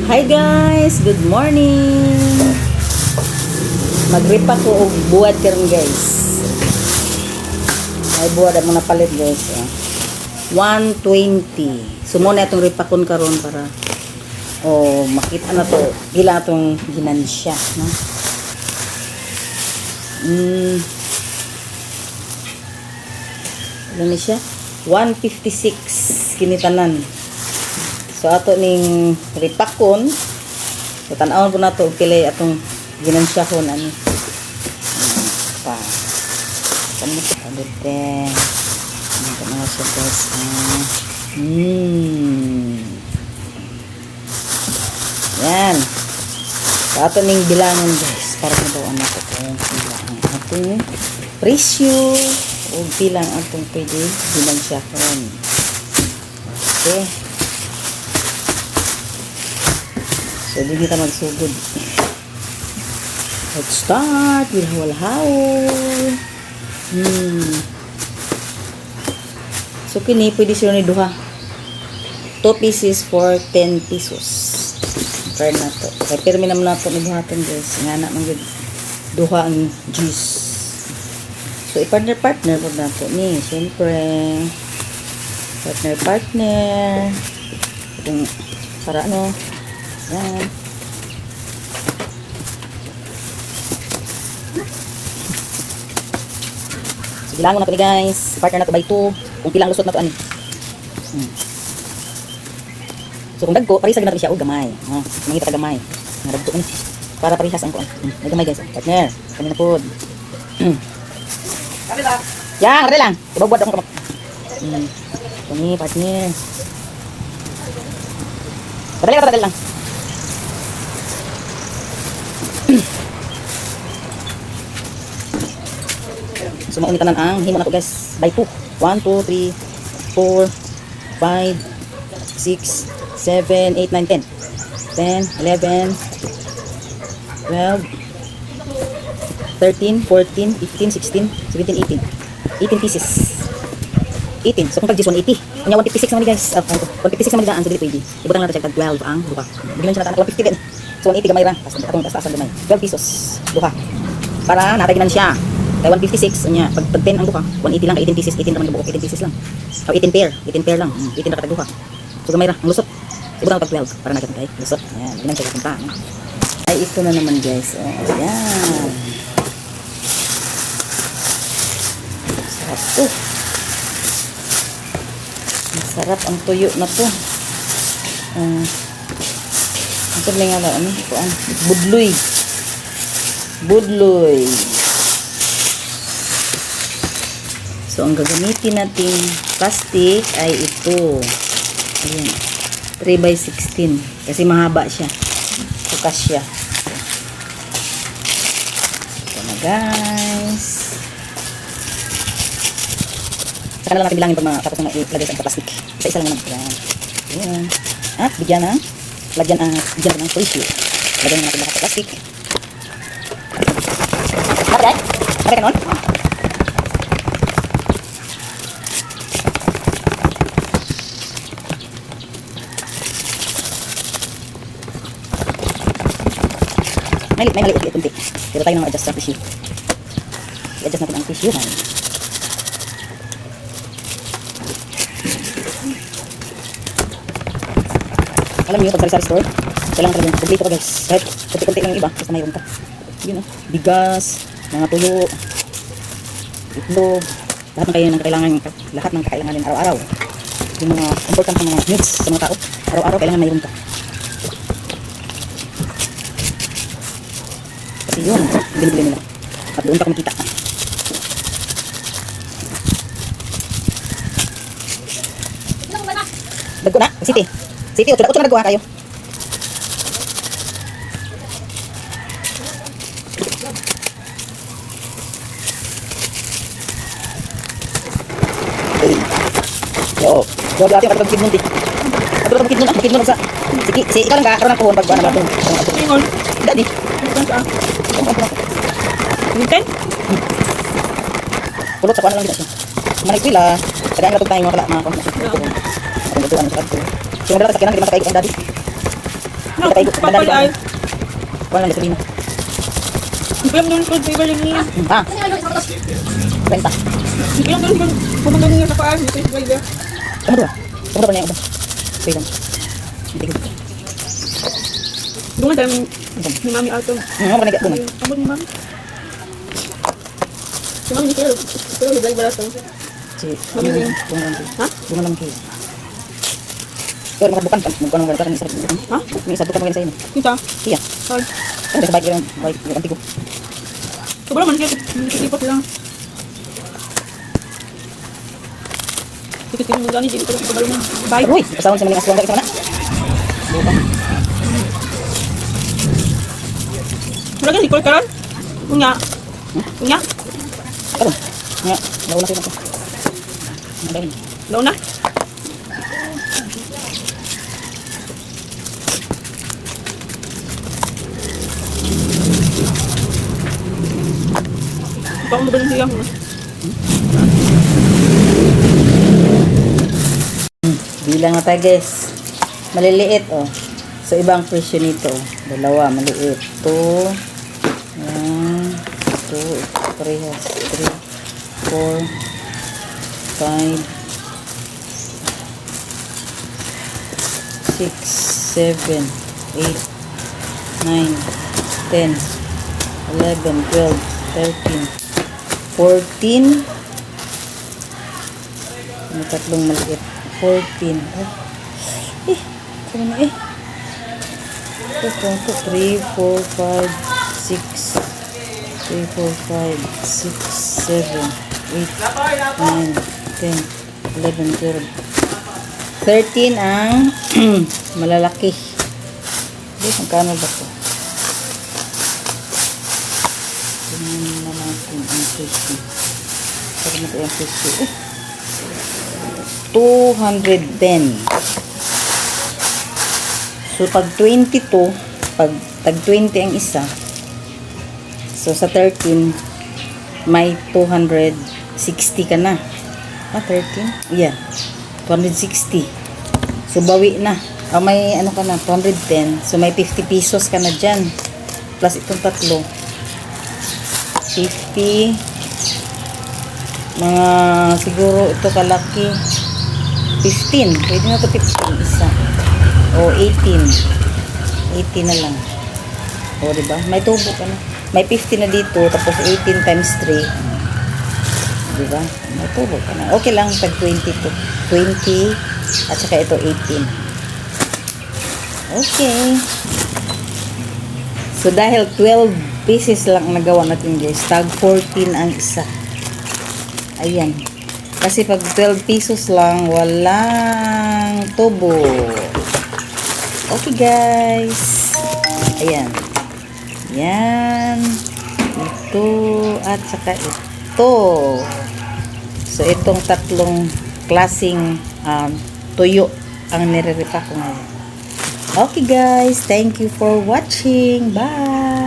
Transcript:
Hi guys, good morning. Magripa ko og buwad karon guys. Ay buwad ang mga palit guys. 120. So muna itong ripakon karon para makita na to gila itong ginansya, no? Ano ni siya? 156 kinitanan. So ato ning ripakon, so tan-awon po nato pilay atong ginansyahon ani. Pa. Kamo sa kabete. Ito na siya guys. Yan. So ato ning bilangon guys para mabawan nato kung pila ang atong presyo o pila ang atong pwede ginansyahon. Okay. So, di kita magsugod. Let's start with hawal-hawal. So, kini pwede siya ni duha. 2 pieces for 10 pesos. Try na to. Kaya pirmi naman nato ni buhaton guys. Nga na mga duha ang juice. So, i-partner-partner po nato ni. Siyempre, partner-partner. Itong, para ano, yan. So, bilangon na ito guys. Partner na ito by 2. Kung pilang lusot na ito ani. So kung dagko, parehas na ito siya o gamay. Mangita ka gamay. Dagko ani. Para parehas ang kuan. May gamay guys. Partner. Kami na po. Yan, kare lang. Ibabad akong kamak. Kami, partner. Kadali lang. So, maunitan ang himo na to guys. By 2. 1, 2, 3, 4, 5, 6, 7, 8, 9, 10. 10, 11, 12, 13, 14, 15, 16, 17, 18. 18 pieces. 18. So, kung tag-juice 180. Kanya 156 naman guys. 156 naman daan. So, dili pwede. Ibutang natin siya tag 12 ang duha. Bigyan siya natin 150 din. So, 180 gamay ra. Atong taas-taasan gamay. 12 pesos. Duha. Para nataginan siya. Kaya 156 niya. Pag 10 ang duha, 180 lang. 18 pieces. 18 naman buo. 18 pieces lang. O 18 pair. 18 pair lang. 18 na katag duha. So, gamay ra. Ang lusot. Ibutang tag 12. Para nakita tayo. Lusot. Ayan. Ginan siya kapunta. Ay, ito na naman guys. Ayan. Sarap po. Masarap ang tuyo na po. Ito na nga ano? Budloy. Budloy. So, ang gagamitin nating plastic ay ito. Ayan. 3x16. Kasi mahaba siya. Bukas siya. Ito na guys. Saka na lang natin bilangin pag matapos na ilagay sa plastic. Isa-isa lang naman. Ayan. At bigyan ng lagyan ng tissue. Lagyan natin lahat sa plastic. Bakit? Bakit kanon? May maliit kunti. Pero tayo nang adjust sa tissue. I-adjust natin ang tissue. Alam niyo, pag sari-sari store, kailangan talagang complete ka guys. Kahit kunti-kunti lang yung iba, basta mayroon ka. Yun bigas, mga tuyo, itlog, lahat ng kakailanganin araw-araw. Yung mga important ng mga needs sa mga tao, araw-araw kailangan mayroon ka. Kasi yun, binibili nila. At doon ka kumikita. Dagko na, City. City, 8 na nagawa kayo. Yo, yo dati ka pagkid munti. Ato pagkid nun sa. Sige, ikaw lang ka karon ako pag ano ba. Ingon. Dadi. Minten? Pulot sa kuan lang dito. Manay pila. Kada nga tayo mga kala mga kon. Ang duduan sa kadto. So, wala ka sakyanan, hindi makakaikot ang daddy. No, Kita pa papay ay. Wala lang gasolina. Ilang doon ko flavor yung niya. Ah. Renta. Ilang doon ko pumunta niya sa paan. Ito yung flavor. Kamu dua. Kamu dua niya uban. Wait lang. Hindi ko. Doon nga dami ni Mami Alto. Ano ba nag bunga? Abot ni Mami. Si Mami Nicole. Pero higay ba ito? Si Mami bunga yun. lang. Ha? Bunga lang kayo. Pero makabukan ka. Mukha nang gano'n sa Ha? may isa bukan sa inyo. Kita. Iya. Ay. Ano sa bike yung antigo. Sobrang man kaya. Nakikipot lang. Tikit-tikit mo gani. Dito ko lang kabalo na. Bye. Uy, pasawon sa mga aswang ka na. Buka. Wala ka Nicole karon? Unya. Unya. Ano? Nga, nauna kayo na. Ang dami. Laon na. Ikaw mo ba ng siyang? Bilang na tayo guys. Maliliit oh. So ibang presyo nito. Dalawa, maliit. 2. 1, 2, parehas. 3, 4, 5, 6, 7, 8, 9, 10, 11, 12, 13, 14. May tatlong maliit. 14. Eh, kaya na eh. 2, 3, 4, 5, 6. 3, 4, 5, 6, 7, 8, 9, 10, 11, 12. 13 ang malalaki. Okay, magkano ba ito? Tingnan na natin ang presyo. Pag natin ang presyo. 210. So, pag 22, pag tag 20 ang isa, so sa 13, may 260 ka na. Ah, 13? Yeah. 260. So, bawi na. Ah, may ano ka na, 210. So, may 50 pesos ka na dyan. Plus itong tatlo. 50. Mga, siguro ito kalaki. 15. Pwede na ito 15 isa. O 18. 18 na lang. O diba? May tubo ka na. May 50 na dito. Tapos 18 times 3. Diba? May tubo ka na. Okay lang. Tag 20 to 20. At saka ito 18. Okay. So dahil 12 pieces lang nagawa natin guys. Tag 14 ang isa. Ayan. Kasi pag 12 pesos lang, walang tubo. Okay guys. Ayan. Yan. Ito. At saka ito. So itong tatlong klaseng tuyo ang nire-repack ko ngayon. Okay guys. Thank you for watching. Bye.